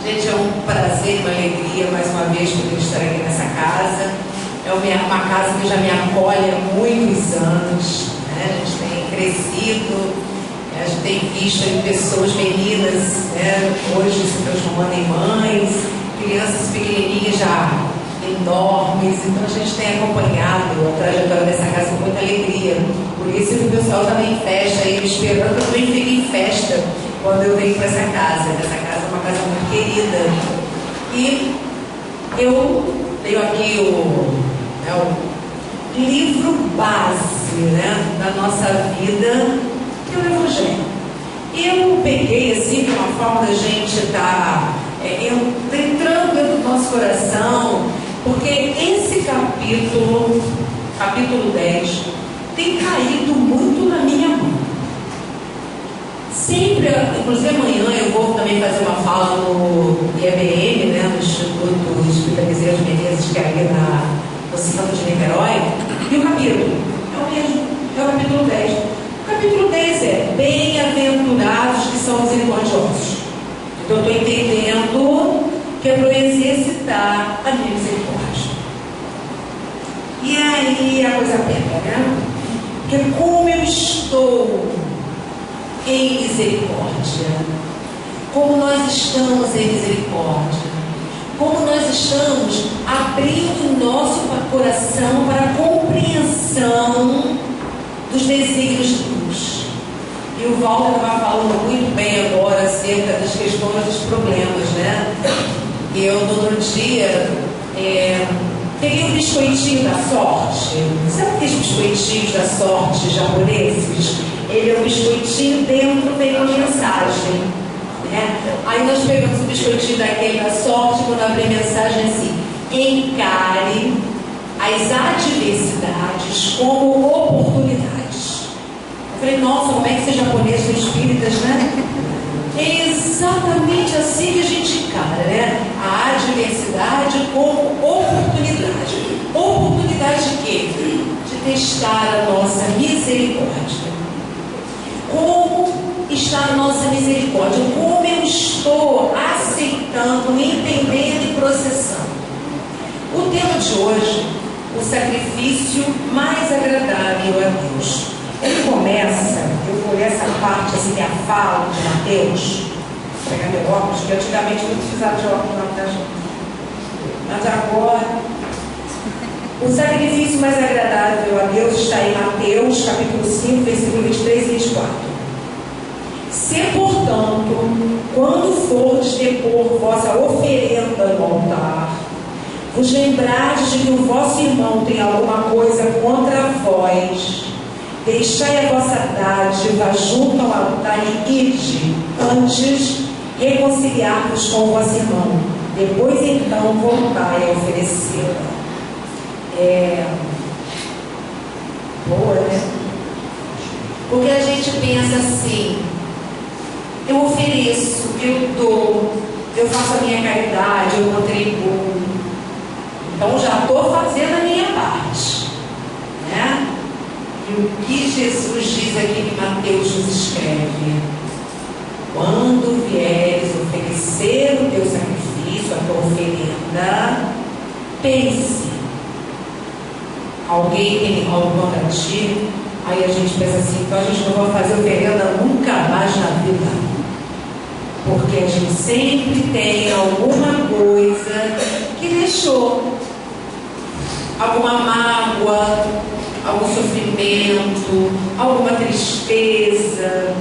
Gente, é um prazer, uma alegria mais uma vez poder estar aqui nessa casa. É uma casa que já me acolhe há muitos anos, né? A gente tem crescido, a gente tem visto aí pessoas, meninas, né, hoje se transformando em mães, crianças pequenininhas já enormes. Então a gente tem acompanhado a trajetória dessa casa com muita alegria. Por isso que o pessoal estava em festa aí, me esperando, eu também fico em festa quando eu venho para essa casa. Essa casa é uma casa muito querida. E eu tenho aqui o livro base, né, da nossa vida, que é o Evangelho. Eu peguei assim, uma forma da gente estar entrando dentro do nosso coração, porque esse capítulo 10, tem caído muito na minha mão. Sempre, inclusive amanhã eu vou também fazer uma fala no IEBM, né, no Instituto Espírita Bezerra de Menezes, que é ali no centro de Niterói, e o capítulo é o mesmo, é o capítulo 10. O capítulo 10 é bem-aventurados que são misericordiosos. Então eu estou entendendo que é para eu exercitar a minha misericórdia. E aí a coisa pega, né? Porque como eu estou em misericórdia, como nós estamos em misericórdia, como nós estamos abrindo o nosso coração para a compreensão dos desígnios de Deus. E o Walter estava falando muito bem agora acerca das questões dos problemas, né? E eu no outro dia peguei um biscoitinho da sorte. Sabe aqueles biscoitinhos da sorte japoneses? Ele é um biscoitinho, dentro vem uma mensagem, né? Aí nós pegamos o biscoitinho daquele da sorte, quando abri a mensagem assim: encare as adversidades como oportunidades. Eu falei, nossa, como é que ser japonês são espíritas, né? É exatamente assim que a gente encara, né? A adversidade como oportunidade. Oportunidade de quê? De testar a nossa misericórdia. Como está a nossa misericórdia? Como eu estou aceitando, entendendo e processando? O tema de hoje, o sacrifício mais agradável a Deus. Ele começa, eu vou ler essa parte, assim, minha fala de Mateus. Vou pegar meu óculos, porque antigamente eu não precisava de óculos na vida, mas agora, o sacrifício mais agradável a Deus está em Mateus, capítulo 5, versículo 23 e 24. Se, portanto, quando fordes depor vossa oferenda no altar, vos lembrardes de que o vosso irmão tem alguma coisa contra vós, deixai a vossa dádiva junto ao altar e ide, antes reconciliar-vos com o vosso irmão. Depois então voltai a oferecê-la. Boa, né? Porque a gente pensa assim: eu ofereço, eu dou, eu faço a minha caridade, eu contribuo. Então já estou fazendo a minha parte, né? E o que Jesus diz aqui que Mateus nos escreve: quando vieres oferecer o teu sacrifício, a tua oferenda, pense, alguém tem algo contra ti? Aí a gente pensa assim: então a gente não vai fazer oferenda nunca mais na vida, porque a gente sempre tem alguma coisa que deixou, alguma mágoa, algum sofrimento, alguma tristeza,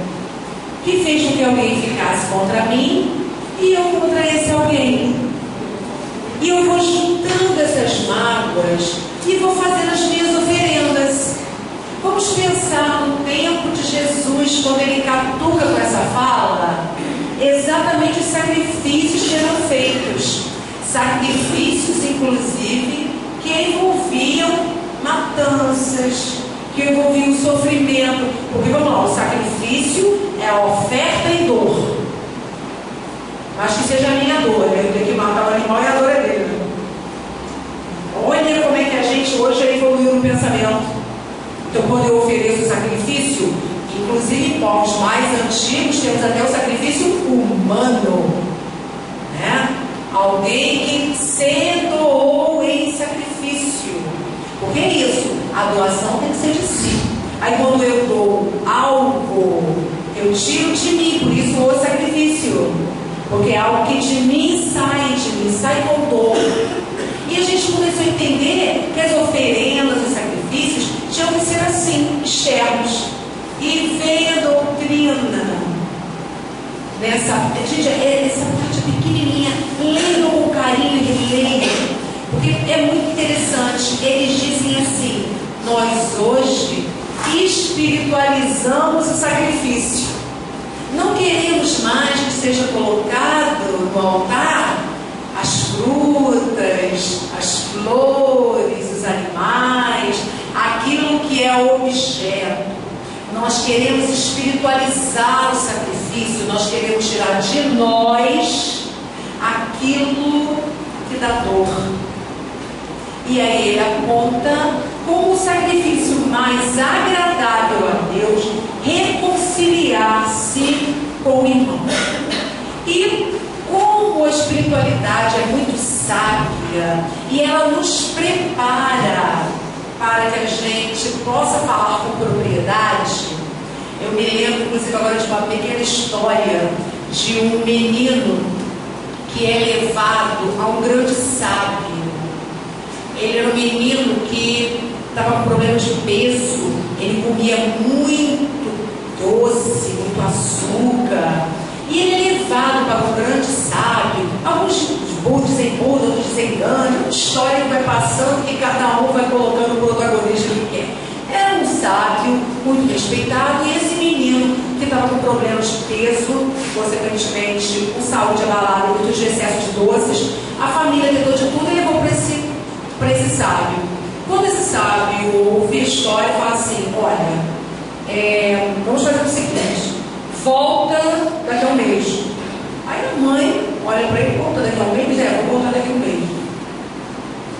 que fez com que alguém ficasse contra mim e eu contra esse alguém. E eu vou juntando essas mágoas e vou fazendo as minhas oferendas. Vamos pensar no tempo de Jesus, quando ele catuca com essa fala, exatamente os sacrifícios que eram feitos. Sacrifícios, inclusive, que envolviam matanças, que envolviam sofrimento. Porque, vamos lá, o sacrifício é a oferta em dor. Mas que seja a minha dor, né? Eu tenho que matar o animal e a dor é dele. Olha como é que a gente hoje evoluiu no pensamento. Então, quando eu ofereço o sacrifício, inclusive em povos mais antigos, temos até o sacrifício humano, né? Alguém que se doou em sacrifício. Porque é isso, a doação tem que ser de si. Aí quando eu dou algo, eu tiro de mim, por isso o sacrifício. Porque é algo que de mim sai com dor. E a gente começou a entender que as oferendas, os sacrifícios, tinham que ser assim, externos. E veio a doutrina. Gente, essa parte pequenininha, leiam com carinho e leiam. Porque é muito interessante. Eles dizem assim: nós hoje espiritualizamos o sacrifício. Não queremos mais que seja colocado no altar as frutas, as flores, os animais, aquilo que é objeto. Nós queremos espiritualizar o sacrifício, nós queremos tirar de nós aquilo que dá dor. E aí ele aponta como o sacrifício mais agradável a Deus reconciliar-se com o irmão. E como a espiritualidade é muito sábia e ela nos prepara para que a gente possa falar com propriedade. Eu me lembro, inclusive, agora de uma pequena história de um menino que é levado a um grande sábio. Ele era um menino que estava com problema de peso, ele comia muito doce, muito açúcar, e ele é levado para um grande sábio. Alguns dizem Buda, outros dizem Gandhi, uma história que vai passando e cada um vai colocando o protagonista que quer. Era um sábio muito respeitado, e esse menino que estava com problemas de peso, consequentemente com saúde abalada, muito de excesso de doces, a família tentou de tudo e levou para esse sábio. Quando esse sábio ouve a história, fala assim: olha, vamos fazer o seguinte, volta daqui a um mês. Aí a mãe olha para ele: volta daqui a um mês? Vou voltar daqui a um mês.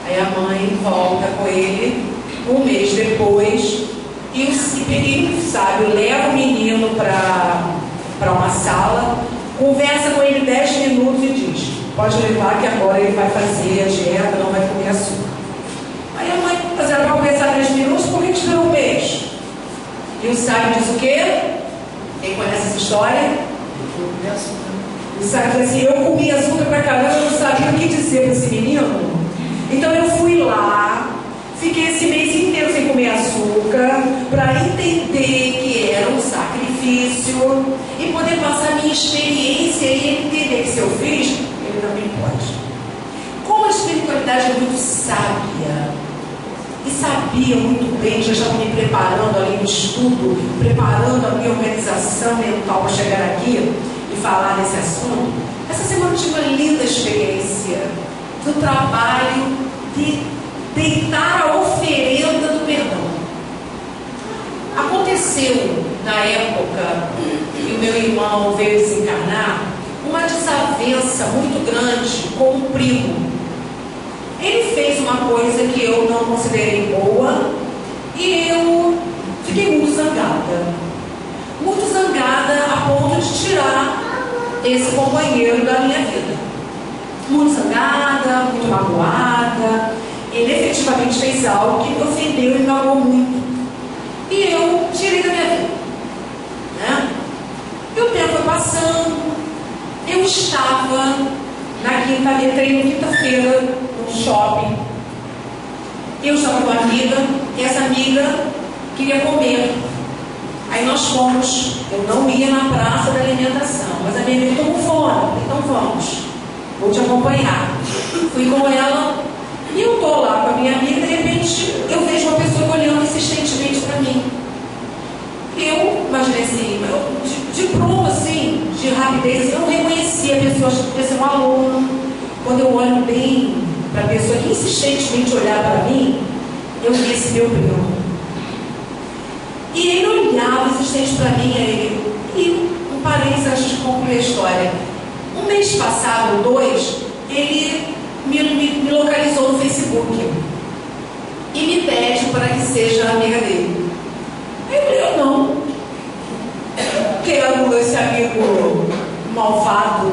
Aí a mãe volta com ele um mês depois, e o sábio leva o menino para uma sala, conversa com ele 10 minutos e diz: pode levar que agora ele vai fazer a dieta, não vai comer açúcar. Aí a mãe, mas era para conversar 10 minutos, por que esperou um mês? E o sábio diz o quê? Quem conhece essa história? O sábio diz assim: eu comi açúcar pra caramba, eu não sabia o que dizer para esse menino. Então eu fui lá, fiquei esse mês inteiro sem comer açúcar, para entender que era um sacrifício e poder passar minha experiência e ele entender que se eu fiz, ele também pode. Como a espiritualidade é muito sábia e sabia muito bem, já estava me preparando ali no estudo, preparando a minha organização mental para chegar aqui e falar desse assunto. Essa semana eu tive uma linda experiência do trabalho de deitar a oferenda do perdão. Aconteceu na época que o meu irmão veio desencarnar uma desavença muito grande com o primo. Ele fez uma coisa que eu não considerei boa e eu fiquei muito zangada. Muito zangada a ponto de tirar esse companheiro da minha vida. Muito zangada, muito magoada. Ele efetivamente fez algo que me ofendeu e me magoou muito. E eu tirei da minha vida. Né? E o tempo foi passando. Eu estava entrei na quinta-feira no shopping. Eu estava com uma amiga, e essa amiga queria comer. Aí nós fomos. Eu não ia na praça da alimentação, mas a minha amiga: estou com fome, então vamos, vou te acompanhar. Fui com ela e eu estou lá com a minha amiga. De repente eu vejo uma pessoa olhando insistentemente para mim. Eu imaginei assim, de pronto assim, de rapidez, eu não reconheci a pessoa, acho que podia ser um aluno. Quando eu olho bem para a pessoa que insistentemente olhar para mim, eu vi esse meu primo. E ele olhava insistente para mim, e um parênteses antes de concluir a história. Um mês passado, 2, ele me localizou no Facebook e me pede para que seja amiga dele. Eu não quero esse amigo malvado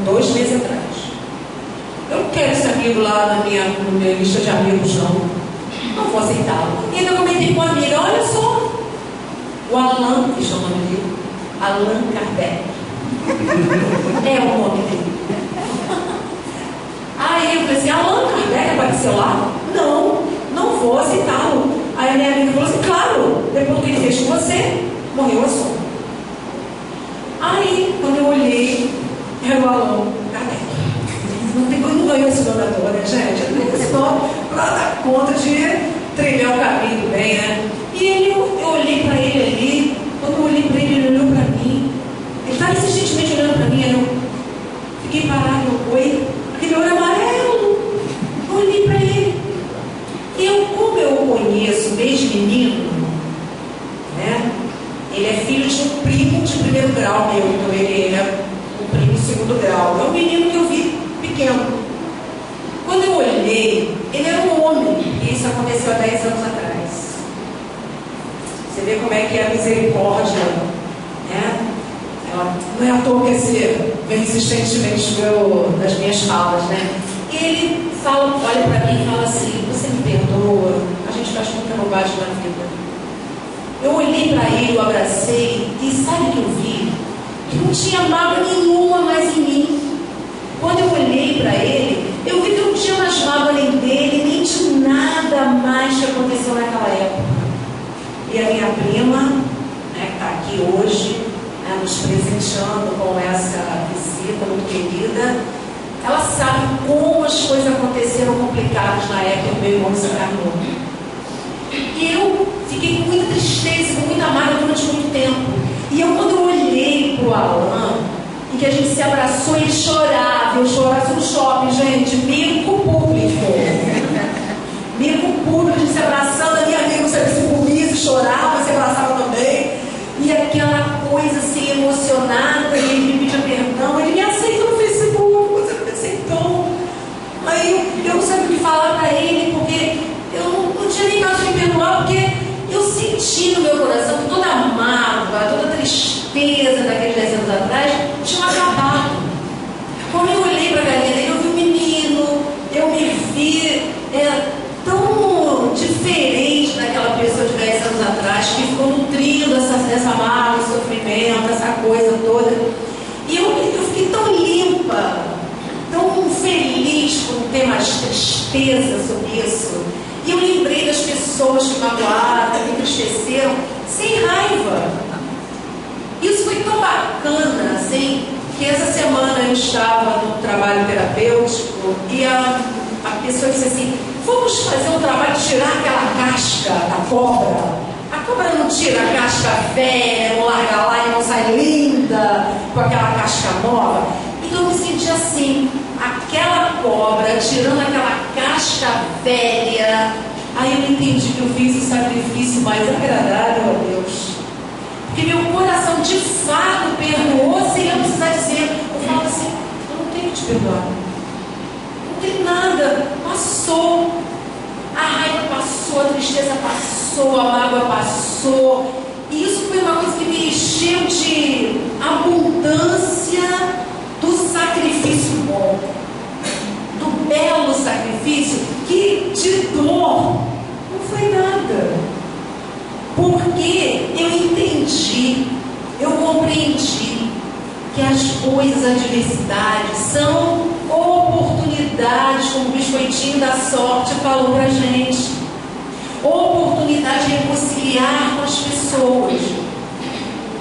2 meses atrás. amigo lá na minha lista de amigos, não vou aceitá-lo. E ainda comentei com uma amiga, olha só, o Allan, que chama o nome dele, Allan Kardec. É o nome dele. Aí eu falei assim, Allan Kardec apareceu lá? Não vou aceitá-lo. Aí a minha amiga falou assim, claro, depois do que ele fez com você, morreu a sombra. Aí, quando eu olhei, era o Allan Kardec. Não ganhou esse nome à toa, né, gente? Não tem esse nome para dar conta de trilhar o caminho do bem, né? E ele, eu olhei para ele ali, quando eu olhei para ele, ele olhou para mim. Ele estava insistentemente olhando para mim, aí eu fiquei parado, aquele olho amarelo. Eu olhei para ele. Como eu o conheço desde menino, né? Ele é filho de um primo de primeiro grau meu, então ele é um primo de segundo grau. É um menino que eu vi pequeno. Quando eu olhei, ele era um homem, e isso aconteceu há 10 anos atrás. Você vê como é que é a misericórdia, né? Não é à toa que esse vem insistentemente das minhas falas, né? E ele olha para mim e fala assim, você me perdoa, a gente faz muita bobagem na vida. Eu olhei para ele, eu abracei, e sabe o que eu vi? Que não tinha mágoa nenhuma mais em mim. Quando eu olhei para ele, eu vi que não tinha mais mágoa nem dele, nem de nada mais que aconteceu naquela época. E a minha prima, né, que está aqui hoje, né, nos presenteando com essa visita muito querida, ela sabe como as coisas aconteceram complicadas na época que meu irmão se encarnou. E eu fiquei com muita tristeza, com muita mágoa durante muito tempo. E eu, quando eu olhei para o Allan, em que a gente se abraçou, ele chorava. Eu chorava no shopping, gente, mico público. Mico público, a gente se abraçando, a minha amiga se comia, se chorava, se abraçava também. E aquela coisa assim, emocionada, e ele me pedia perdão, ele me aceitou no Facebook, você não me aceitou. Aí eu não sabia o que falar para ele, porque eu não tinha nem mais de me perdoar, porque eu senti no meu coração que toda a mágoa, toda a tristeza daqueles 10 anos atrás tinha acabado. Quando eu olhei para a galinha dele, eu vi um menino, eu me vi tão diferente daquela pessoa de 10 anos atrás, que ficou nutrindo essa mágoa, esse sofrimento, essa coisa toda. E eu fiquei tão limpa, tão feliz por não ter mais tristeza sobre isso. E eu lembrei das pessoas que magoaram, que me entristeceram, sem raiva. Isso foi tão bacana, assim, que essa semana eu estava no trabalho terapêutico e a pessoa disse assim, vamos fazer um trabalho de tirar aquela casca da cobra. A cobra não tira a casca velha, não larga lá e não sai linda com aquela casca nova. Então eu me senti assim, aquela cobra tirando aquela casca velha. Aí eu entendi que eu fiz o sacrifício mais agradável a Deus, porque meu coração de fato perdoou sem eu precisar dizer. Eu falo assim, eu não tenho que te perdoar, não tem nada, passou, a raiva passou, a tristeza passou, a mágoa passou. E isso foi uma coisa que me encheu de abundância do sacrifício bom, do belo sacrifício, que de dor não foi nada, porque eu entendi, eu compreendi que as coisas, as adversidades são oportunidades, como o biscoitinho da sorte falou pra gente, oportunidade de reconciliar com as pessoas.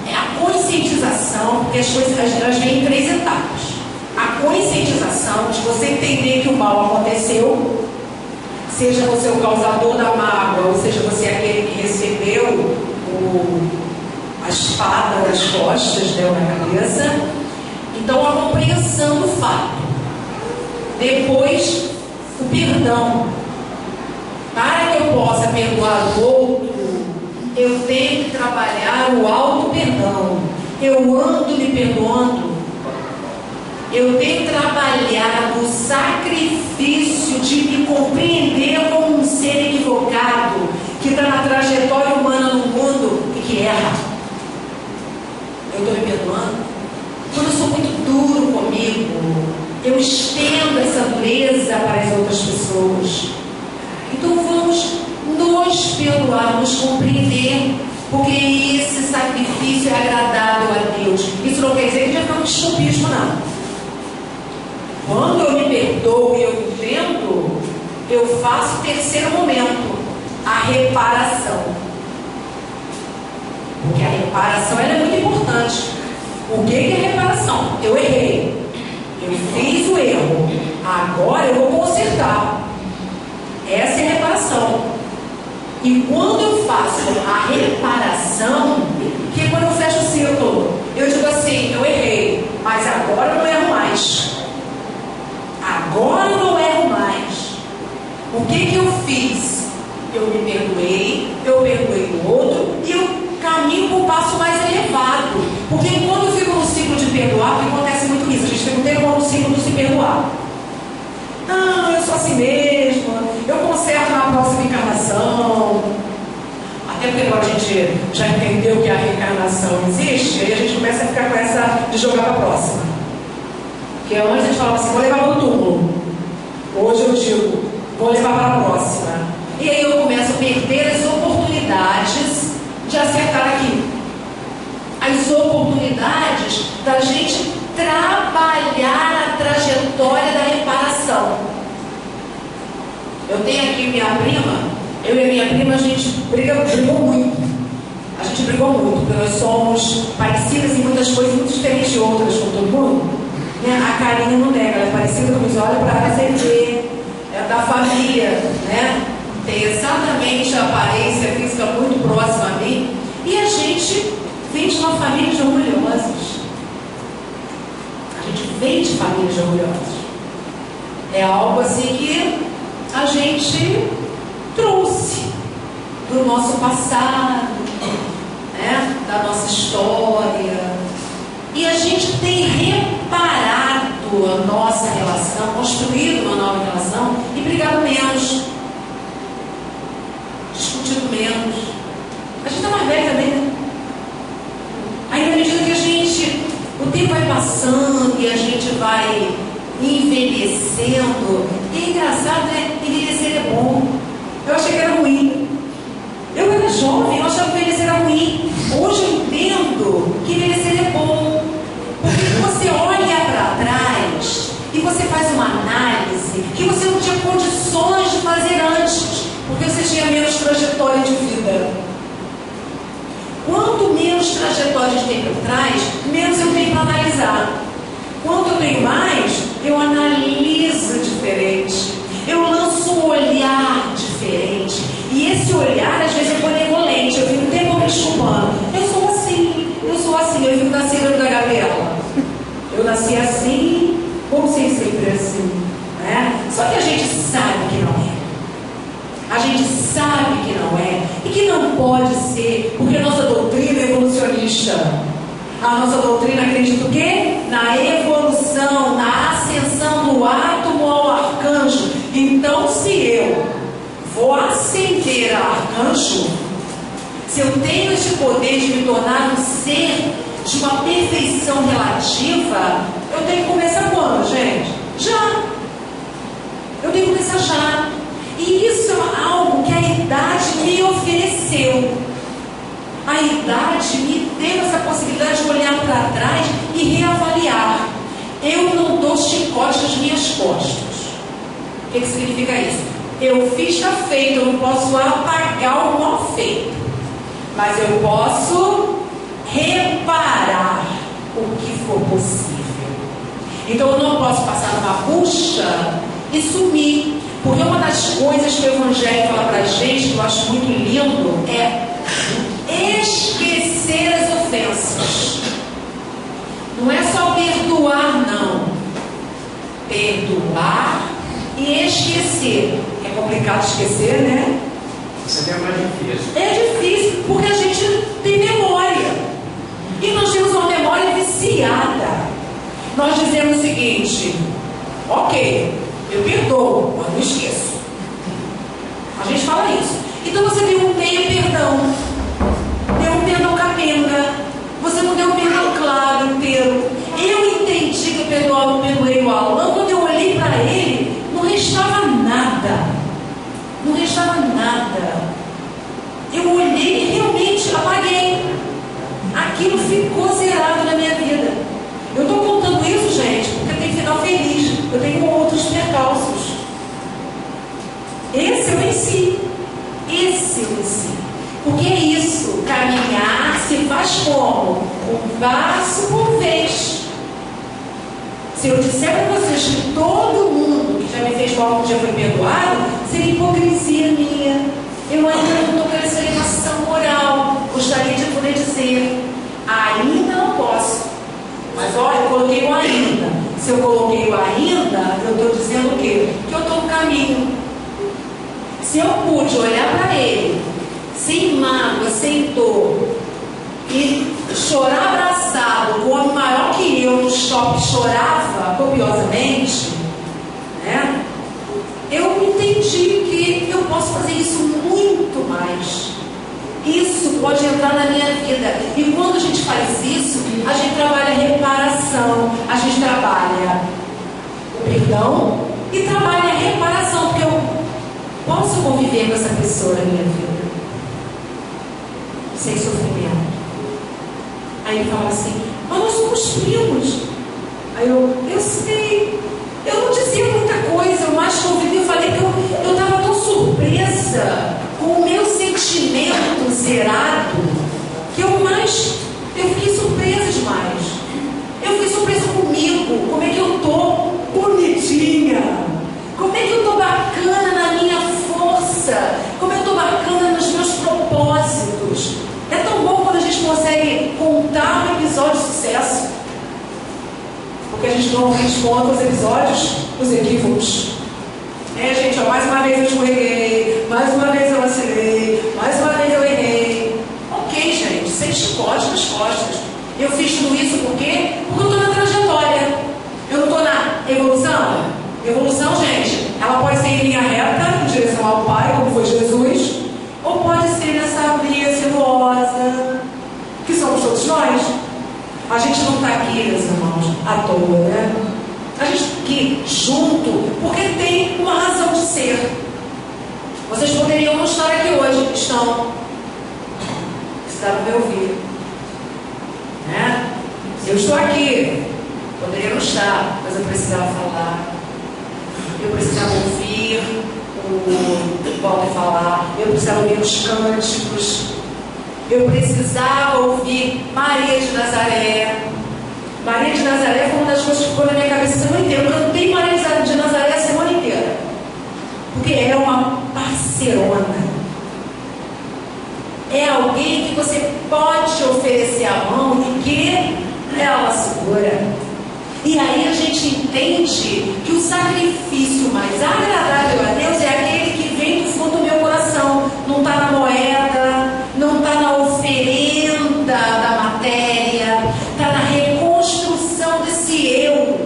É a conscientização, porque as coisas elas vêm em 3 etapas. A conscientização de você entender que o mal aconteceu, seja você o causador da mágoa, ou seja você aquele que recebeu a espada nas costas, deu na cabeça. Então a compreensão do fato. Depois o perdão. Para que eu possa perdoar o outro, eu tenho que trabalhar o auto-perdão. Eu ando me perdoando. Eu tenho que trabalhar o sacrifício de me compreender como um ser equivocado, que está na trajetória humana no mundo e que erra. Eu estou me perdoando. Quando eu sou muito duro comigo, eu estendo trazendo essa dureza para as outras pessoas. Então vamos nos perdoar, nos compreender, porque esse sacrifício é agradável a Deus. Isso não quer dizer que a gente vai ficar no estopismo, não. Quando eu me perdoo e eu entendo, eu faço o terceiro momento, a reparação. Porque a reparação ela é muito importante. O que é reparação? Eu errei. Eu fiz o erro. Agora eu vou consertar. Essa é a reparação. E quando eu faço a reparação, que é quando eu fecho o círculo, eu digo assim, eu errei, mas agora eu não erro mais. Agora eu não erro mais. O que eu fiz? Eu me perdoei, eu perdoei o outro e eu caminho para um passo mais elevado. Porque quando eu fico no ciclo de perdoar, porque acontece muito isso, a gente fica um tempo no ciclo de se perdoar. Não, eu sou assim mesmo, eu conserto na próxima encarnação. Até porque agora a gente já entendeu que a reencarnação existe, aí a gente começa a ficar com essa de jogar para a próxima. Porque antes a gente falava assim, vou levar para o túmulo. Hoje eu digo, vou levar para a próxima. E aí eu começo a perder as oportunidades de acertar aqui. As oportunidades da gente trabalhar a trajetória da reparação. Eu tenho aqui minha prima, eu e a minha prima, a gente brigou muito. A gente brigou muito, porque nós somos parecidas em muitas coisas, muito diferentes de outras, com todo mundo. Né? A Karine não nega, ela é parecida comigo, olha para ela, você vê, é da família, né? Tem exatamente a aparência física muito próxima a mim. E a gente vem de uma família de orgulhosos. A gente vem de famílias de orgulhosos. É algo assim que a gente trouxe do nosso passado, né? Da nossa história. E a gente tem reparado a nossa relação, construído uma nova relação e brigado menos, discutido menos. A gente está mais velho também, né? Aí, na medida que a gente, o tempo vai passando e a gente vai envelhecendo, e é engraçado, né? Envelhecer é bom. Eu achei que era ruim. Eu era jovem, eu achava que envelhecer era ruim. Hoje eu entendo que envelhecer é bom. Porque você olha para trás e você faz uma análise que você não tinha condições de fazer antes, porque você tinha menos trajetória de vida. Quanto menos trajetória a gente tem por trás, menos eu tenho para analisar. Quanto eu tenho mais, eu analiso diferente. Eu lanço um olhar diferente. E esse olhar, às vezes, é benevolente. Eu fico o tempo me desculpando. Eu sou assim. Eu fico na síndrome da Gabriela. Eu nasci assim, como ser sempre assim. Né? Só que a gente sabe que não é. A gente sabe que não é e que não pode ser, porque a nossa doutrina é evolucionista. A nossa doutrina acredita o quê? Na evolução, na ascensão do átomo ao arcanjo. Então, se eu vou ascender a arcanjo, se eu tenho esse poder de me tornar um ser de uma perfeição relativa, eu tenho que começar quando, gente? Já! Eu tenho que começar já. E isso é algo que a idade me ofereceu. A idade me deu essa possibilidade de olhar para trás e reavaliar. Eu não dou chicote nas minhas costas. O que significa isso? Eu fiz, está feito, eu não posso apagar o mal feito. Mas eu posso reparar o que for possível. Então eu não posso passar numa bucha e sumir. Porque uma das coisas que o Evangelho fala pra gente, que eu acho muito lindo, é esquecer as ofensas. Não é só perdoar, não. Perdoar e esquecer. É complicado esquecer, né? Isso é mais difícil. É difícil, porque a gente tem memória. E nós temos uma memória viciada. Nós dizemos o seguinte: ok, eu perdoo, mas não esqueço. A gente fala isso. Então você tem um meio perdão. Deu um perdão capenga. Você não deu um perdão claro inteiro. Eu entendi que eu perdoei o Alan quando eu olhei para eu tenho outros percalços. Esse eu venci. Porque é isso, caminhar se faz como? Um passo por vez. Se eu disser para vocês que todo mundo que já me fez mal um dia foi perdoado, seria hipocrisia minha. Eu ainda não estou com essa elevação moral. Gostaria de poder dizer, ainda não posso. Mas olha, eu coloquei o ainda. Se eu coloquei o ainda, eu estou dizendo o quê? Que eu estou no caminho. Se eu pude olhar para ele, sem mágoa, sem dor, e chorar abraçado com o homem maior que eu no shopping, chorava copiosamente, né? Eu entendi que eu posso fazer isso muito mais. Isso pode entrar na minha vida. E quando a gente faz isso, a gente trabalha reparação, a gente trabalha o perdão e trabalha a reparação, porque eu posso conviver com essa pessoa na minha vida sem sofrimento. Aí ele fala assim, mas nós somos primos. Aí eu sei, eu não dizia muita coisa, eu mais convivi, eu falei que eu estava tão surpresa com o meu sentimento zerado, que eu fiquei surpresa demais. Eu fiquei surpresa comigo, como é que eu tô bonitinha, como é que eu tô bacana na minha força, como eu tô bacana nos meus propósitos. É tão bom quando a gente consegue contar um episódio de sucesso, porque a gente normalmente conta os episódios, os equívocos. Gente, ó, mais uma vez eu escorreguei, mais uma vez eu vacilei, mais uma vez eu errei. Ok, gente, sem chicote nas costas. Eu fiz tudo isso por quê? Porque eu estou na trajetória. Eu não estou na evolução. Evolução, gente, ela pode ser em linha reta, em direção ao Pai, como foi Jesus, ou pode ser nessa via sinuosa, que somos todos nós. A gente não está aqui, meus irmãos, à toa, né? A gente está aqui junto, porque tem uma razão de ser. Vocês poderiam não estar aqui hoje, estão. Precisaram me ouvir, né? Eu estou aqui, poderia não estar, mas eu precisava falar. Eu precisava ouvir o Walter falar. Eu precisava ouvir os cânticos. Eu precisava ouvir Maria de Nazaré. Maria de Nazaré foi uma das coisas que ficou na minha cabeça a semana inteira. Eu cantei Maria de Nazaré a semana inteira, porque ela é uma parceirona. É alguém que você pode oferecer a mão e que ela segura. E aí a gente entende que o sacrifício mais agradável a Deus é aquele que vem do fundo do meu coração. Não está na moeda, não está na oferenda da matéria, está na reconstrução desse eu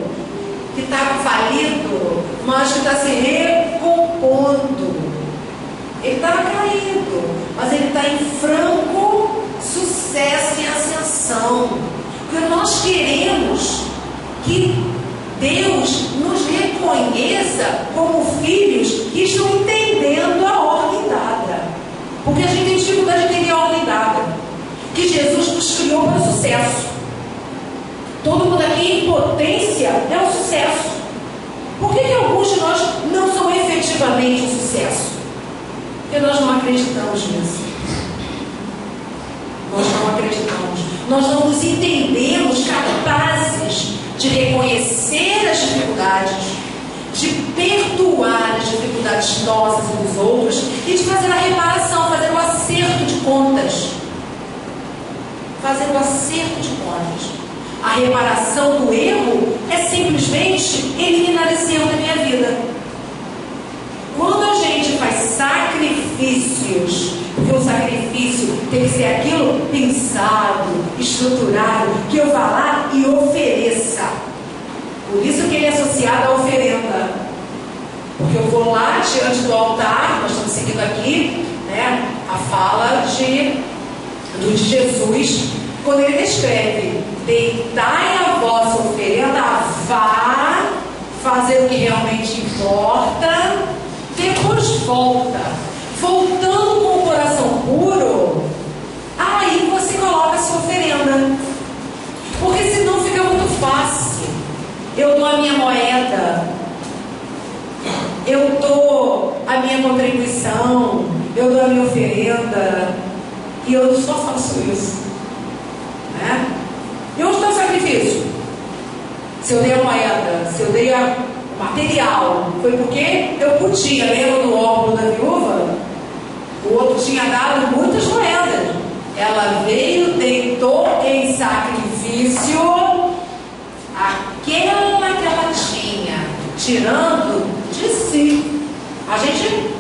que está falido, mas que está se recompondo. Ele estava caído, mas ele está em franco sucesso e ascensão. Porque nós queremos que Deus nos reconheça como filhos que estão entendendo a ordem dada. Porque a gente tem dificuldade de entender a ordem dada. Que Jesus nos criou para o sucesso. Todo mundo aqui em potência é um sucesso. Por que alguns de nós não são efetivamente um sucesso? Porque nós não acreditamos nisso. Nós não acreditamos. Nós não nos entendemos capazes de reconhecer as dificuldades, de perdoar as dificuldades nossas e dos outros e de fazer a reparação, fazer o acerto de contas. Fazer o acerto de contas. A reparação do erro é simplesmente eliminar esse erro da minha vida. Quando a gente faz sacrifícios, porque o sacrifício tem que ser aquilo pensado, estruturado, que eu vá lá e ofereça. Por isso que ele é associado à oferenda. Porque eu vou lá diante do altar, nós estamos seguindo aqui, né, a fala de Jesus, quando ele descreve: deitai a vossa oferenda, vá fazer o que realmente importa, depois volta. Voltando com o coração puro, aí você coloca a sua oferenda. Porque senão fica muito fácil. Eu dou a minha moeda, a minha contribuição, eu dou a minha oferenda, e eu só faço isso, né? E onde está o sacrifício? Se eu dei a moeda, se eu dei o material, foi porque eu podia. Lembra do óculo da viúva? O outro tinha dado muitas moedas. Ela veio, deitou em sacrifício aquela que ela tinha, tirando de si. A gente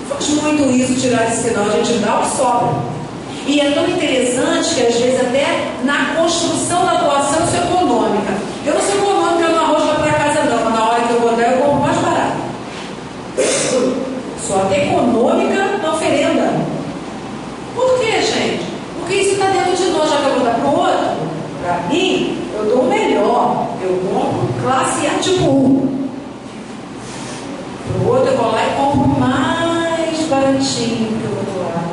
faz muito isso, tirar de si, não, a gente dá o que sobra. E é tão interessante que às vezes até na construção da doação isso é econômica. Eu não sou econômica no arroz para casa não, mas na hora que eu vou dar eu compro mais barato. Sou até econômica na oferenda. Por quê, gente? Porque isso está dentro de nós, já que eu vou dar para o outro. Para mim, eu dou o melhor. Eu compro classe A tipo 1. Para o outro eu vou lá e compro mais baratinho que eu vou doar.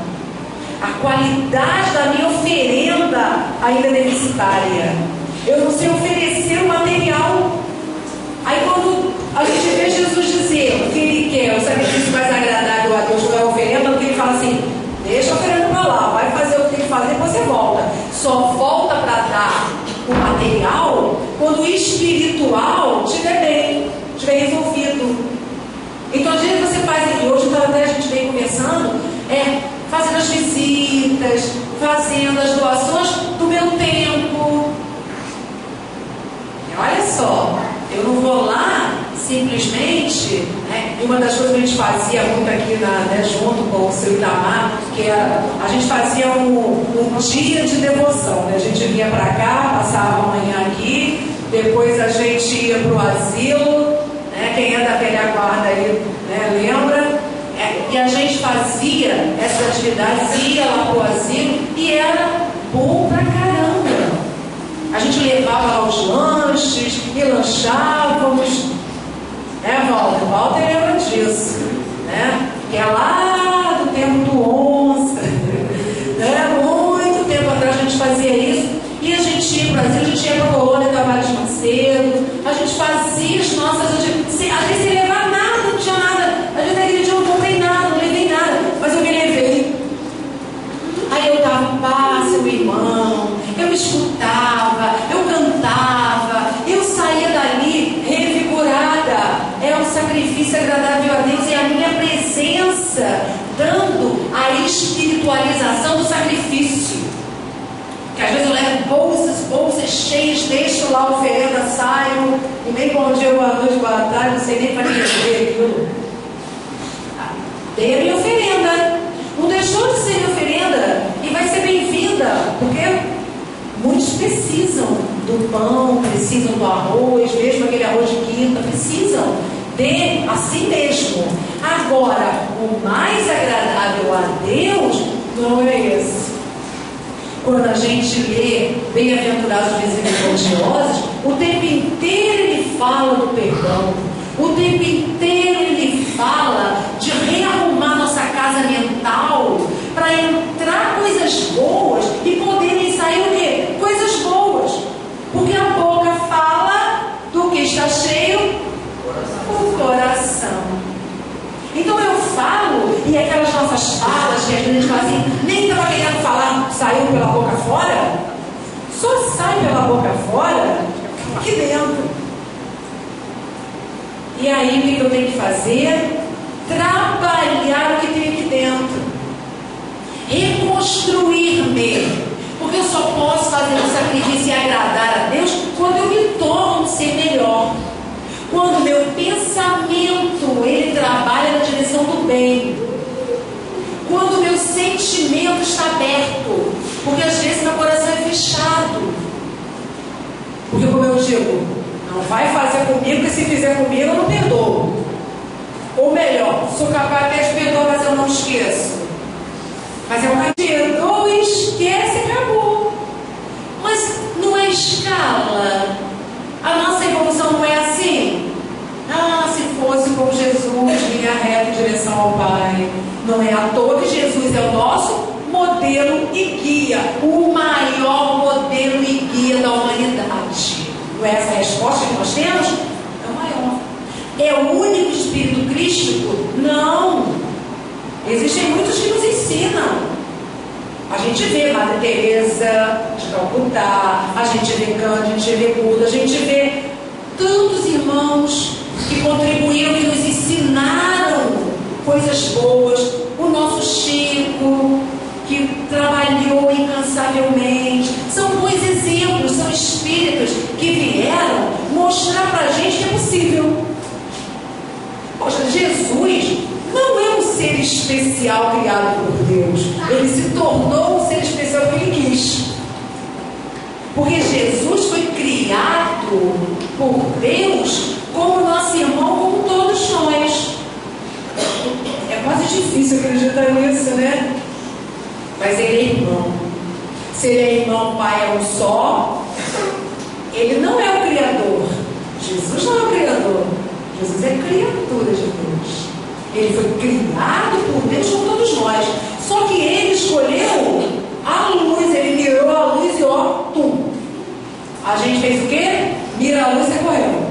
A qualidade da minha oferenda ainda é deficitária. Eu não sei oferecer o material. Aí quando a gente vê Jesus dizer o que Ele quer, o sacrifício mais agradável a Deus, não é a oferenda, porque Ele fala assim, deixa a oferenda para lá, vai fazer o que tem que fazer, depois você volta. Só volta para dar o material quando o espiritual estiver bem, estiver resolvido. Então às vezes você faz, e hoje até a gente vem conversando, fazendo as visitas, fazendo as doações do meu tempo. E olha só, eu não vou lá simplesmente, né? E uma das coisas que a gente fazia muito aqui junto com o seu Itamar, que era, a gente fazia um dia de devoção, né? A gente vinha para cá, passava a manhã aqui, depois a gente ia para o asilo, né? Quem é da velha guarda aí, né? Lembra? E a gente fazia essas atividades, ia lá para o asilo e era bom pra caramba. A gente levava lá os lanches e lanchávamos, né, Walter? Walter lembra disso, né? Que é lá do tempo do onça, né? Muito tempo atrás a gente fazia isso. E a gente ia para o asilo, a gente ia para a colônia Tavares Macedo, a gente fazia as nossas atividades, às vezes sem levar nada, não tinha nada. A gente naquele dia eu não comprei nada, não levei nada, mas eu me levei. Aí eu dava paz, meu irmão, eu escutava, eu cantava, eu saía dali revigorada. É um sacrifício agradável a Deus, é a minha presença dando a espiritualização do sacrifício. Que às vezes eu levo bolsas cheias, deixo lá a oferenda, saio, e nem bom dia, boa noite, boa tarde, não sei nem para quem ver aquilo. Dei a minha oferenda. Não deixou de ser minha oferenda e vai ser bem-vinda, porque muitos precisam do pão, precisam do arroz, mesmo aquele arroz de quinta, precisam de a si mesmo. Agora, o mais agradável a Deus não é esse. Quando a gente lê Bem-aventurados misericordiosos, o tempo inteiro ele fala do perdão, o tempo inteiro ele fala de rearrumar nossa casa mental para entrar coisas boas e poderem sair o quê? Coisas boas. Porque a boca fala do que está cheio o coração. Então eu falo, e aquelas nossas falas que a gente fala assim, nem estava querendo falar, saiu pela boca fora, só sai pela boca fora aqui dentro. E aí o que eu tenho que fazer? Trabalhar o que tem aqui dentro, reconstruir-me, porque eu só posso fazer um sacrifício e agradar a Deus quando eu me torno um ser melhor, quando meu pensamento ele trabalha na direção do bem, quando meu sentimento está aberto, porque às vezes meu coração é fechado, porque como eu digo, não vai fazer comigo, porque se fizer comigo eu não perdoo. Ou melhor, sou capaz até de perdoar, mas eu não esqueço. Mas é uma perdoa e esquece e acabou. Mas não é escala. A nossa evolução não é assim. Se fosse como Jesus, vinha reto em direção ao Pai. Não é à toa que Jesus é o nosso modelo e guia, o maior modelo e guia da humanidade. Não é essa a resposta que nós temos? É o maior. É o único espírito crístico? Não. Existem muitos que nos ensinam. A gente vê Madre Teresa de Calcutá, a gente vê Gandhi, a gente vê Buda, a gente vê tantos irmãos que contribuíram, que nos ensinaram coisas boas. O nosso Chico, que trabalhou incansavelmente. São bons exemplos, são espíritos que vieram mostrar para a gente que é possível. Poxa, Jesus não é um ser especial criado por Deus. Ele se tornou um ser especial porque ele quis. Porque Jesus foi criado por Deus como nosso irmão, como todos nós. É quase difícil acreditar nisso, né? Mas ele é irmão. Se ele é irmão, pai é um só. Ele não é o Criador. Jesus não é o Criador. Jesus é criatura de Deus. Ele foi criado por Deus como todos nós. Só que ele escolheu a luz. Ele mirou a luz e ó, tum. A gente fez o quê? Mira a luz e correu.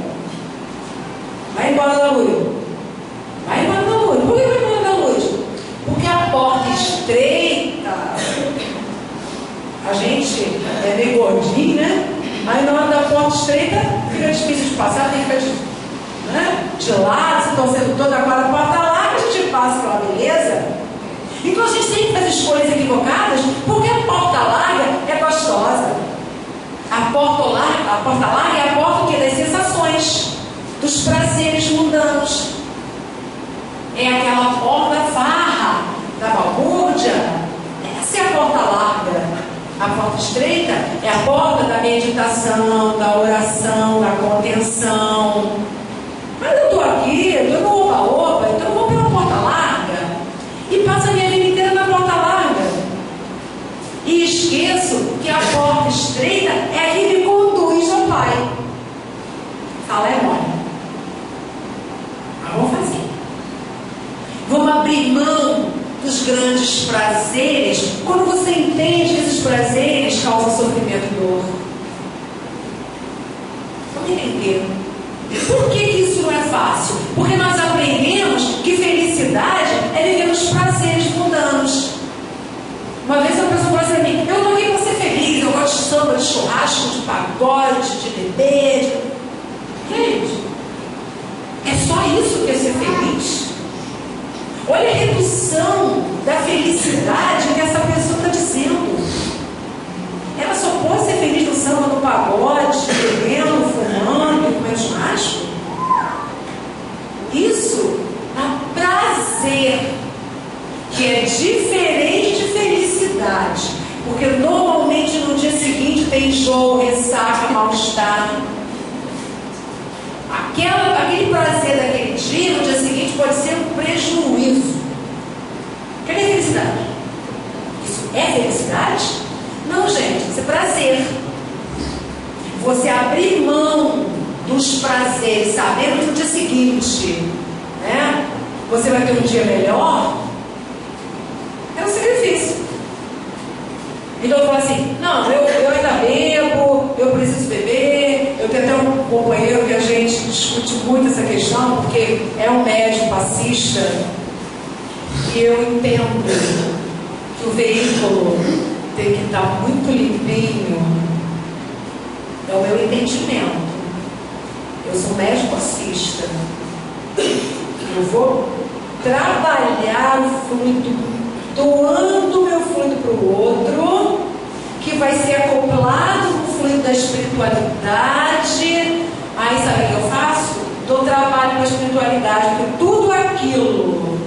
Vai embora da luz. Vai embora da luz. Por que vai embora da luz? Porque a porta estreita. A gente é meio gordinho, né? Aí na hora da porta estreita fica difícil de passar, tem que ficar de lado, se estão sendo toda agora a porta larga, a gente passa pela beleza. Então a gente sempre faz escolhas equivocadas porque a porta larga é gostosa. A porta larga é a porta que? Das sensações, dos prazeres mundanos. É aquela porta farra da balbúrdia. Essa é a porta larga. A porta estreita é a porta da meditação, da oração, da contenção. Mas eu estou aqui, eu estou no oba-oba, então eu vou pela porta larga e passo a minha vida inteira na porta larga. E esqueço que a porta estreita é a que me conduz ao Pai. Fala, é mole. Mas vamos fazer. Vamos abrir mão dos grandes prazeres. Quando você entende que esses prazeres causam sofrimento e dor, vamos entender. Por que isso não é fácil? Porque nós aprendemos que felicidade é viver os prazeres mundanos. Uma vez uma pessoa falou assim a mim: eu não aqui para ser feliz, eu gosto de samba, de churrasco, de pagode, de beber. Gente, é só isso que é ser feliz? Olha a redução da felicidade que essa pessoa está dizendo. Ela só pode ser feliz no samba, no pagode, bebendo, fumando, comendo churrasco. Isso é prazer, que é diferente de felicidade. Porque normalmente no dia seguinte tem enjoo, ressaca, mal-estar. Aquele prazer daquele dia, no dia seguinte, pode ser um prejuízo. Cadê a felicidade? Isso é felicidade? Não, gente, isso é prazer. Você abrir mão dos prazeres, sabendo que no dia seguinte, né, você vai ter um dia melhor, é um sacrifício. Então eu falo assim: não, eu ainda bebo, eu preciso beber. Eu tenho até um companheiro que a gente discute muito essa questão, porque é um médico passista, e eu entendo que o veículo tem que estar muito limpinho. É o meu entendimento. Eu sou médico passista. Eu vou trabalhar o fluido, doando o meu fluido para o outro, que vai ser acoplado no fluido da espiritualidade. Aí sabe o que eu faço? Dou trabalho com a espiritualidade, porque tudo aquilo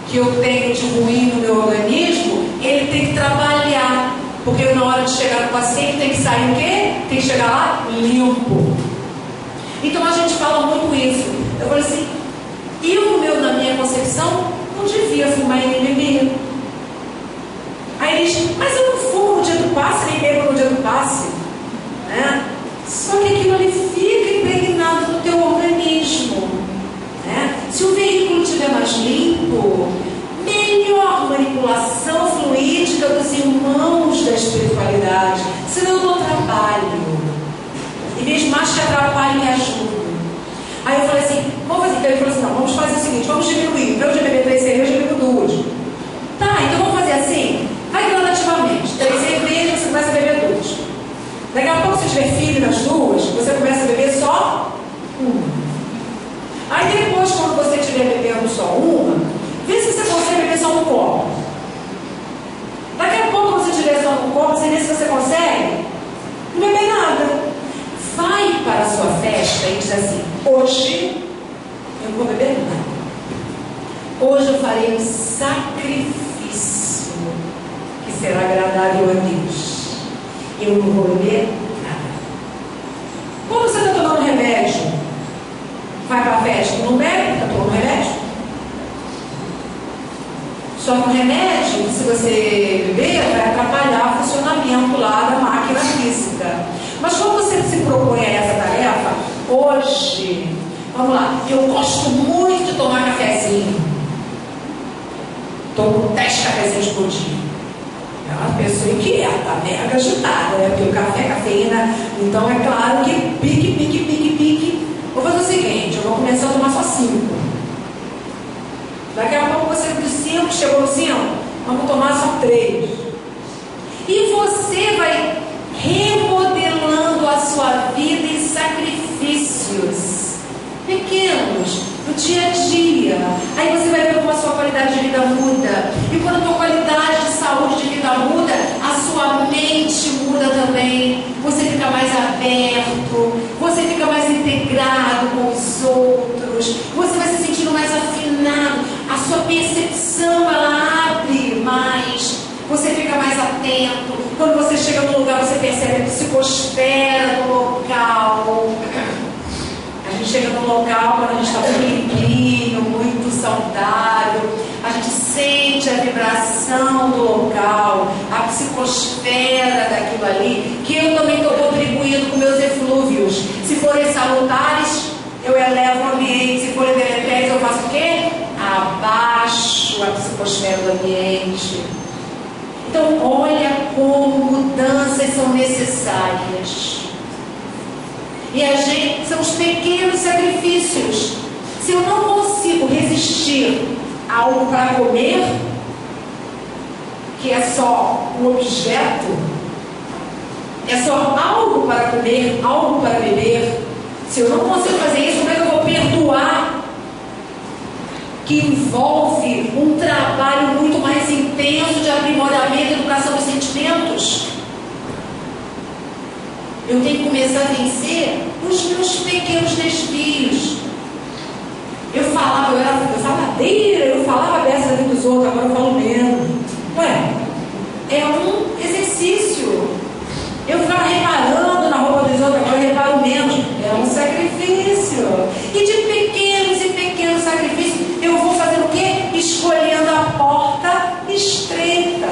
que eu tenho de ruim no meu organismo, ele tem que trabalhar. Porque na hora de chegar no paciente tem que sair o quê? Tem que chegar lá limpo. Então a gente fala muito isso. Eu falei assim: na minha concepção, não devia fumar e nem beber. Aí ele diz: mas eu não fumo no dia do passe, nem bebo no dia do passe, né? Só que aquilo ali fica impregnado no teu organismo, né? Se o veículo estiver mais limpo, melhor manipulação fluídica dos irmãos da espiritualidade. Senão eu não trabalho. Em vez de mais que atrapalho, me ajudo. Aí eu falei assim: vamos fazer. Então ele falou assim: não, vamos fazer o seguinte, vamos diminuir. Então eu já bebi 3 cervejas, eu bebo 2. hoje eu não vou beber nada. Hoje eu farei um sacrifício que será agradável a Deus. Eu não vou beber nada. Quando você está tomando remédio, vai para a festa, não bebe, está tomando remédio. Só que o remédio, se você beber, vai atrapalhar o funcionamento lá da máquina física. Mas quando você se propõe a essa tarefa, hoje, vamos lá, eu gosto muito de tomar cafezinho. Tomo 10 cafezinhos por dia. É uma pessoa inquieta, mega agitada, né? Porque o café, cafeína, então é claro que pique. Vou fazer o seguinte, eu vou começar a tomar só 5. Daqui a pouco você dos 5, chegou no 5, vamos tomar só 3. E você vai remodelando a sua vida em sacrifícios pequenos, no dia a dia. Aí você vai ver como a sua qualidade de vida muda. E quando a tua qualidade de saúde de vida muda, a sua mente muda também. Você fica mais aberto, você fica mais integrado com os outros, você vai se sentindo mais afinado, a sua percepção ela abre mais, você fica mais atento. Quando você chega num lugar, você percebe a psicosfera do local. A gente chega num local quando a gente está muito limpinho, muito saudável, a gente sente a vibração do local, a psicosfera daquilo ali, que eu também estou contribuindo com meus eflúvios. Se forem salutares, eu elevo o ambiente. Se forem deletérios, eu faço o quê? Abaixo a psicosfera do ambiente. Então, olha como mudanças são necessárias. E a gente, são os pequenos sacrifícios. Se eu não consigo resistir a algo para comer, que é só um objeto, é só algo para comer, algo para beber, se eu não consigo fazer isso, como é que eu vou perdoar? Que envolve um trabalho muito mais intenso de aprimoramento e educação dos sentimentos. Eu tenho que começar a vencer os meus pequenos desvios. Eu falava, eu era faladeira, eu falava a beça dos outros, agora eu falo menos. Ué, é um exercício. Eu ficava reparando na roupa dos outros, agora eu reparo menos. É um sacrifício. E de pequenos sacrifícios, eu vou fazer o quê? Escolhendo a porta estreita.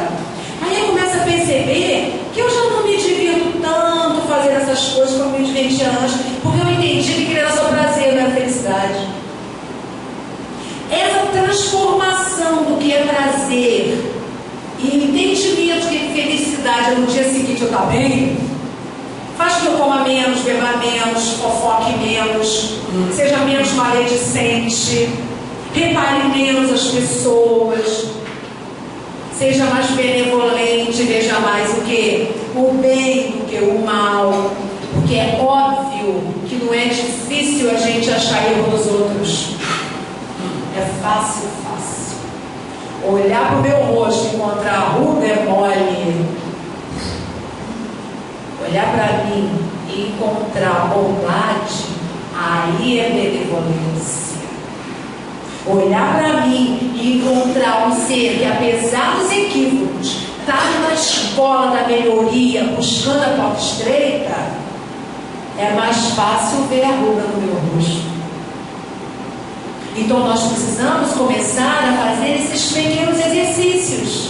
Aí eu começo a perceber que eu já não me divirto tanto fazer essas coisas como me divertia antes, porque eu entendi que era só prazer, não era felicidade. Essa transformação do que é prazer e entendimento de que felicidade é no dia seguinte eu estar bem, faz que eu coma menos, beba menos, fofoque menos, seja menos maledicente, repare menos as pessoas, seja mais benevolente, veja mais o que? O bem do que o mal. Porque é óbvio que não é difícil a gente achar erro nos outros. É fácil. Olhar para o meu rosto e encontrar ruga é mole. Olhar para mim e encontrar bondade, aí é benevolência. Olhar para mim e encontrar um ser que, apesar dos equívocos, está na escola da melhoria, buscando a porta estreita, é mais fácil ver a ruga no meu rosto. Então nós precisamos começar a fazer esses pequenos exercícios,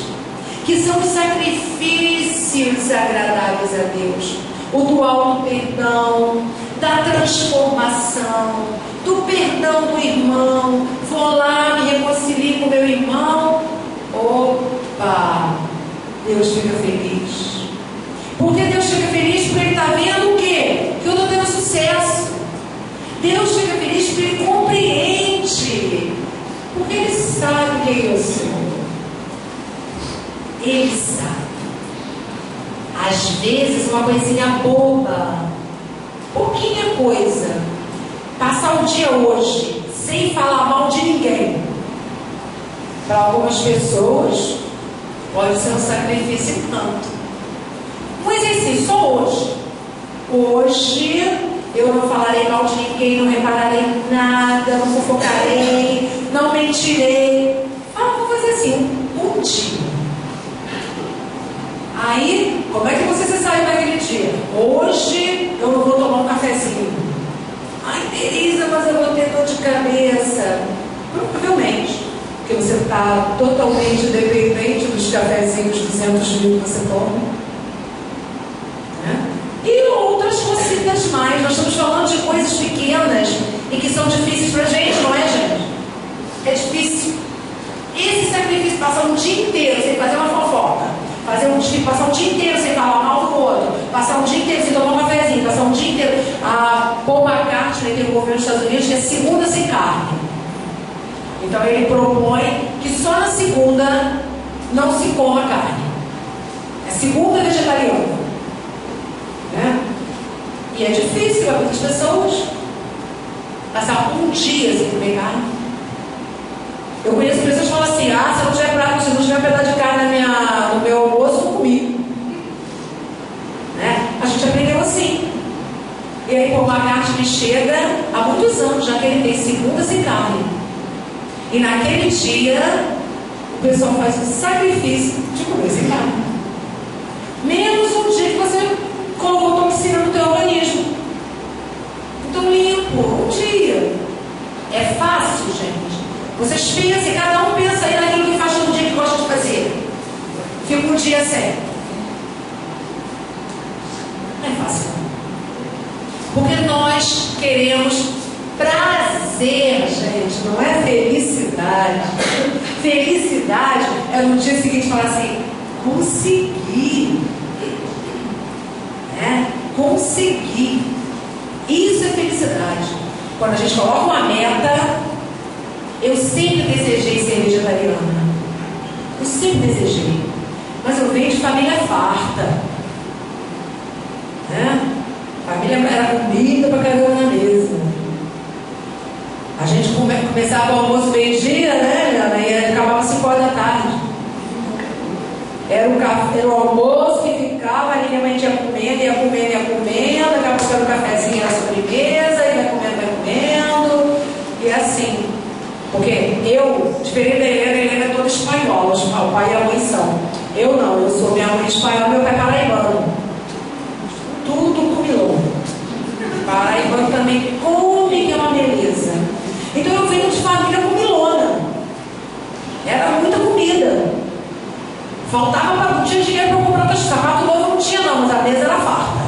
que são os sacrifícios agradáveis a Deus. O do auto-perdão, da transformação, do perdão do irmão. Vou lá, me reconcilio com meu irmão. Opa! Deus fica feliz. Porque Deus fica feliz porque Ele está vendo o quê? Que eu estou tendo sucesso. Deus fica feliz porque Ele compreende. Porque Ele sabe quem eu sou. Ele sabe. Às vezes uma coisinha boba, pouquinha coisa, passar o dia hoje sem falar mal de ninguém, para algumas pessoas pode ser um sacrifício e tanto. Um exercício só hoje. Hoje eu não falarei mal de ninguém, não repararei nada, não fofocarei, não mentirei. Vamos fazer assim, um dia. Aí, como é que você se saiu naquele dia? Hoje eu não vou tomar um cafezinho. Ai, Teresa, mas eu vou ter dor de cabeça. Provavelmente, porque você está totalmente dependente dos cafezinhos 200 mil que você toma. Né? E outras cositas mais. Nós estamos falando de coisas pequenas e que são difíceis para a gente, não é, gente? É difícil. Esse sacrifício, passar um dia inteiro sem fazer uma fofoca, passar um dia inteiro sem falar mal do outro, passar um dia inteiro sem tomar um cafezinho, passar um dia inteiro. A Paul McCartney tem um governo dos Estados Unidos que é segunda sem carne. Então ele propõe que só na segunda não se coma carne. É segunda vegetariana. Né? E é difícil para muitas pessoas passar um dia sem comer carne. Eu conheço pessoas que falam assim: ah, se não tiver prato, se não tiver pedaço de carne no meu almoço, eu não comi. Né? A gente aprendeu assim. E aí Paul McCartney chega há muitos anos, já que ele tem segunda sem carne. E naquele dia, o pessoal faz um sacrifício de comer sem carne. Menos um dia que você colocou toxina no teu organismo. Então limpo, um dia. É fácil, gente. Vocês pensem, cada um pensa aí naquilo que faz todo dia que gosta de fazer. Fica um dia sem. Não é fácil. Porque nós queremos prazer, gente, não é felicidade. Felicidade é no dia seguinte falar assim: consegui. Né? Consegui. Isso é felicidade. Quando a gente coloca uma meta. Eu sempre desejei ser vegetariana. Eu sempre desejei. Mas eu venho de família farta. Né? Família era comida pra caramba na mesa. A gente começava o almoço meio-dia, né, Liana? E acabava 5 horas da tarde. Era o almoço que ficava, ali minha mãe ia comendo. Daqui a pouco era o cafezinho, era a sobremesa, e vai comendo. E assim. Porque eu, diferente da Helena é toda espanhola, o pai e a mãe são. Eu não, eu sou minha mãe espanhola, meu pai paraibano. Tudo comilão. Paraibano também come, que é uma beleza. Então eu venho de família comilona. Era muita comida. Não tinha dinheiro para comprar outro sapato novo, não tinha não, mas a mesa era farta.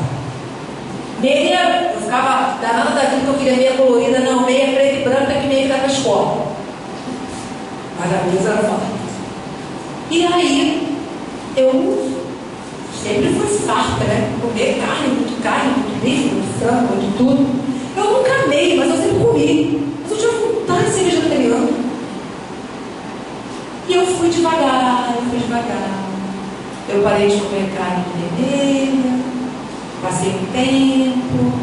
Meia, eu ficava danada daquilo que eu queria, meia colorida, não, meia preta e branca, que meia que dá para a escola. Mas a mesa era farta. E aí, eu sempre fui farta, né? Comer carne, muito bife, muito frango, muito tudo. Eu nunca amei, mas eu sempre comi. Mas eu tinha vontade de ser vegetariana. E eu fui devagar. Eu parei de comer carne vermelha, passei um tempo,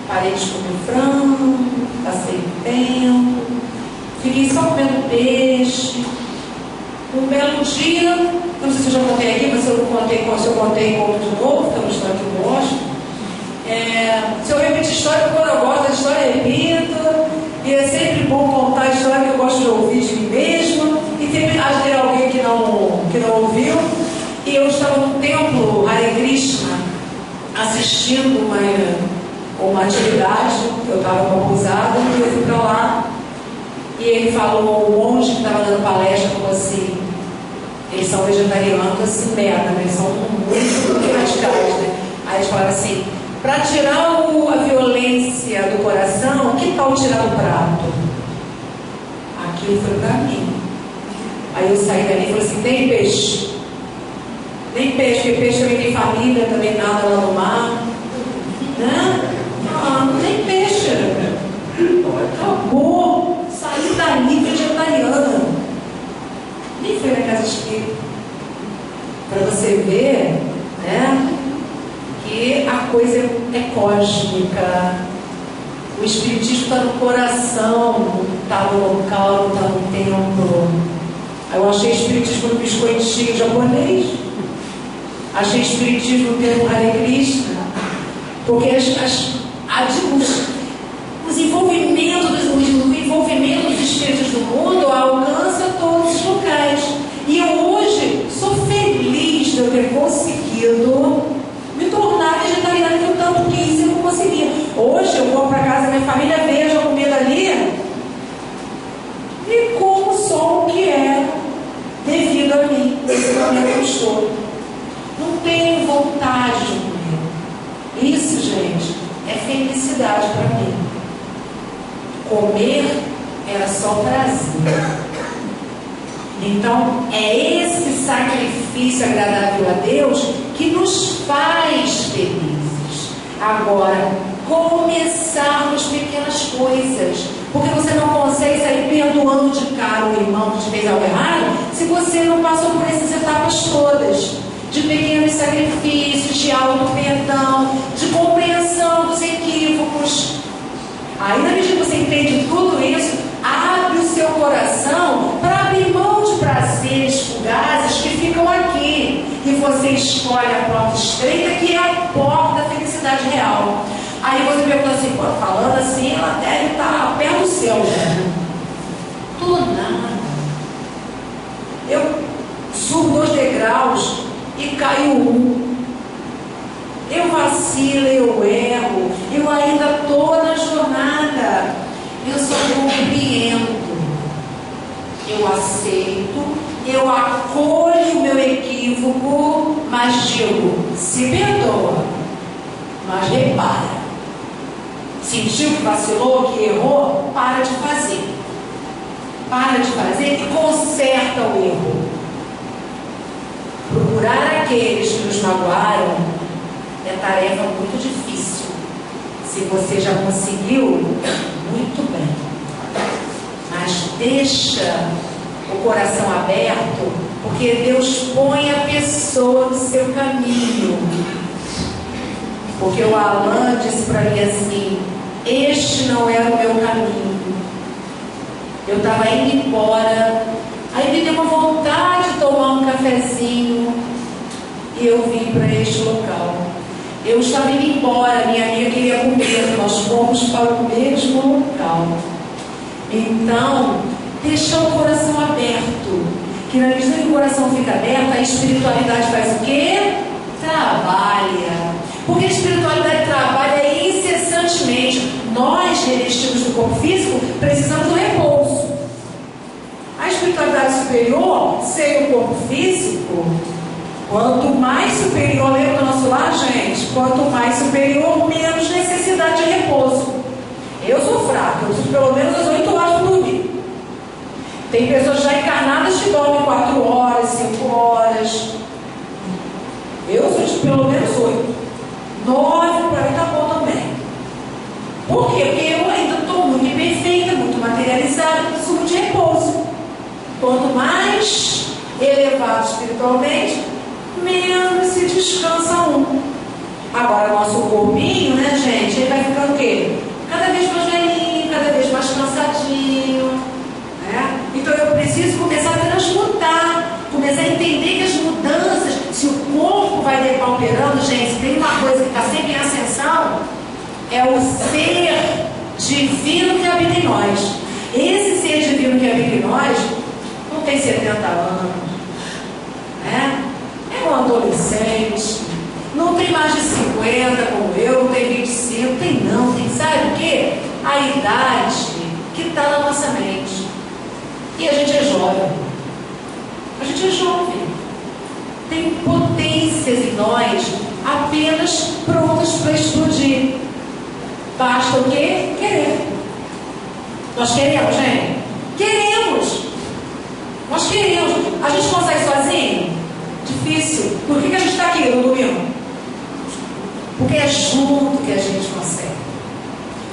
parei de comer frango, passei um tempo, fiquei só comendo peixe. Um belo dia, não sei se eu já contei aqui, mas se eu não contei, se eu contei, conto de novo, porque é uma história que eu gosto. Se eu repetir história, quando eu gosto da história, eu repito. E é sempre bom contar a história que eu gosto de ouvir de mim mesma. E sempre acho que tem alguém que não ouviu. E eu estava no templo Hare Krishna, assistindo uma atividade. Eu estava com a pousada e eu fui para lá. E ele falou, o monge que estava dando palestra, falou assim: eles são vegetarianos, assim, merda, né? Eles são muito radicais, né? Aí eles falaram assim: para tirar a violência do coração, que tal tirar do prato? Aquilo foi para mim. Aí eu saí dali e falei assim: nem peixe. Nem peixe, porque peixe também tem família, também nada lá no mar. Né? Nem peixe. Acabou. Saí dali vegetariana. Nem foi na casa espírita. Para você ver, né? Que a coisa é cósmica. O espiritismo está no coração, não está no local, não está no templo. Eu achei espiritismo no biscoitinho japonês. Achei espiritismo no termo Hare Krishna. Porque os envolvimentos, o envolvimento dos espíritos do mundo alcança todos os locais. E eu hoje sou feliz de eu ter conseguido me tornar vegetariana, que eu tanto quis e não conseguia. Hoje eu vou para casa da minha família, vejo a comida ali e como só o que é devido a mim, nesse momento que eu estou. Não tenho vontade de comer. Isso, gente, é felicidade para mim. Comer era só prazer. Então, é esse sacrifício agradável a Deus que nos faz felizes. Agora, começarmos pequenas coisas, porque você não consegue sair perdoando de cara o irmão que te fez algo errado se você não passou por essas etapas todas, de pequenos sacrifícios, de auto-perdão, de compreensão dos equívocos. Aí, na medida que você entende tudo isso, abre o seu coração para abrir mão de prazeres fugazes que ficam aqui, e você escolhe a porta estreita, que é a porta da felicidade real. Aí você pergunta assim, pô, falando assim, ela deve estar perto do céu, né? Tô nada. Eu subo 2 degraus e caio 1. Eu vacilo, eu erro, eu ainda estou na jornada. Eu só compreendo, eu aceito, eu acolho o meu equívoco, mas digo, se perdoa, mas repara. Sentiu que vacilou, que errou, para de fazer. Para de fazer e conserta o erro. Procurar aqueles que nos magoaram é tarefa muito difícil. Se você já conseguiu, muito bem. Mas deixa o coração aberto, porque Deus põe a pessoa no seu caminho. Porque o Alain disse para mim assim, este não era o meu caminho. Eu estava indo embora, aí me deu uma vontade de tomar um cafezinho e eu vim para este local. Eu estava indo embora, minha amiga queria comer, nós fomos para o mesmo local. Então, deixar o coração aberto, que na medida que o coração fica aberto, a espiritualidade faz o quê? Trabalha. Porque a espiritualidade trabalha incessantemente. Nós, revestidos do corpo físico, precisamos do repouso. A espiritualidade superior, sem o corpo físico, quanto mais superior, lembra do nosso lar, gente? Quanto mais superior, menos necessidade de repouso. Eu sou fraca, eu preciso pelo menos as 8 horas para dormir. Tem pessoas já encarnadas que dormem 4 horas, 5 horas. Eu sou de pelo menos 8. 9 para mim tá bom também. Por quê? Porque eu ainda estou muito imperfeita, muito materializada, preciso de repouso. Quanto mais elevado espiritualmente, menos se descansa um. Agora, nosso corpinho, né, gente, ele vai ficando o quê? Cada vez mais velhinho, cada vez mais cansadinho, né? Então eu preciso começar a transmutar, começar a entender que as mudanças, se o corpo vai depauperando, gente, tem uma coisa que está sempre em ascensão, é o ser divino que habita em nós. Esse ser divino que habita em nós não tem 70 anos, né? É um adolescente, não tem mais de 50 como eu, não tem 25, tem não, tem, sabe o quê? A idade que está na nossa mente. E a gente é jovem. A gente é jovem. Tem potências em nós apenas prontas para explodir. Basta o quê? Querer. Nós queremos, gente? Queremos. Nós queremos. A gente consegue sozinho? Difícil. Por que a gente está aqui no domingo? Porque é junto que a gente consegue.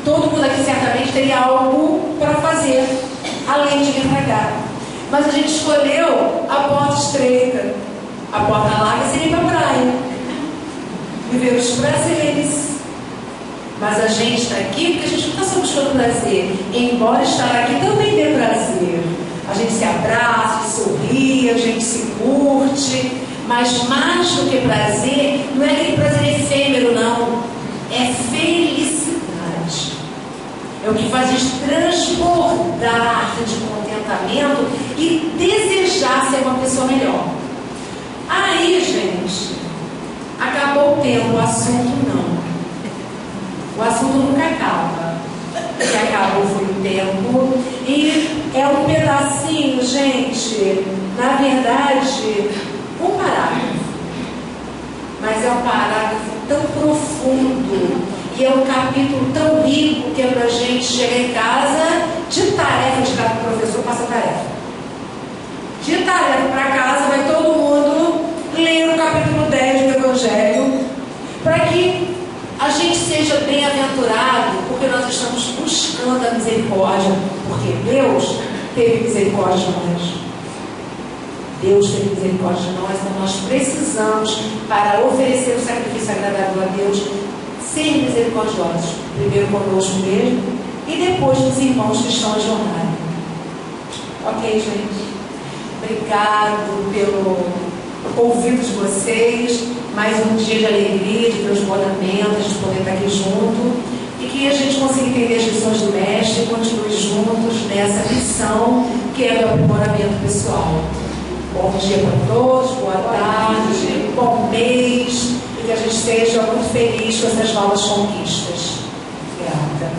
Todo mundo aqui certamente teria algo para fazer, além de entregar. Mas a gente escolheu a porta estreita. A porta larga seria para a praia. Viver os prazeres. Mas a gente está aqui porque a gente não está só buscando prazer. Embora estar aqui também dê prazer. A gente se abraça, sorri, a gente se curte. Mas mais do que prazer, não é aquele prazer efêmero, não. É felicidade. o que faz a gente transbordar de contentamento e desejar ser uma pessoa melhor. Aí, gente, acabou o tempo, o assunto não. O assunto nunca acaba. O que acabou foi o tempo. E é um pedacinho, gente, na verdade, um parágrafo. Mas é um parágrafo tão profundo. E é um capítulo tão rico que é pra gente chegar em casa de tarefa de cada professor, passa tarefa. De tarefa para casa, vai todo mundo ler o capítulo 10 do Evangelho, para que a gente seja bem-aventurado, porque nós estamos buscando a misericórdia, porque Deus teve misericórdia de nós. Deus teve misericórdia de nós, então nós precisamos, para oferecer o sacrifício agradável a Deus, ser misericordiosos, primeiro conosco mesmo, e depois dos irmãos que estão a jornada. Ok, gente? Obrigado pelo ouvido de vocês, mais um dia de alegria, de transbordamento, de poder estar aqui junto, e que a gente consiga entender as lições do Mestre e continue juntos nessa missão que é do aprimoramento pessoal. Bom dia para todos, boa tarde, bom mês, e que a gente seja muito feliz com essas novas conquistas. Obrigada.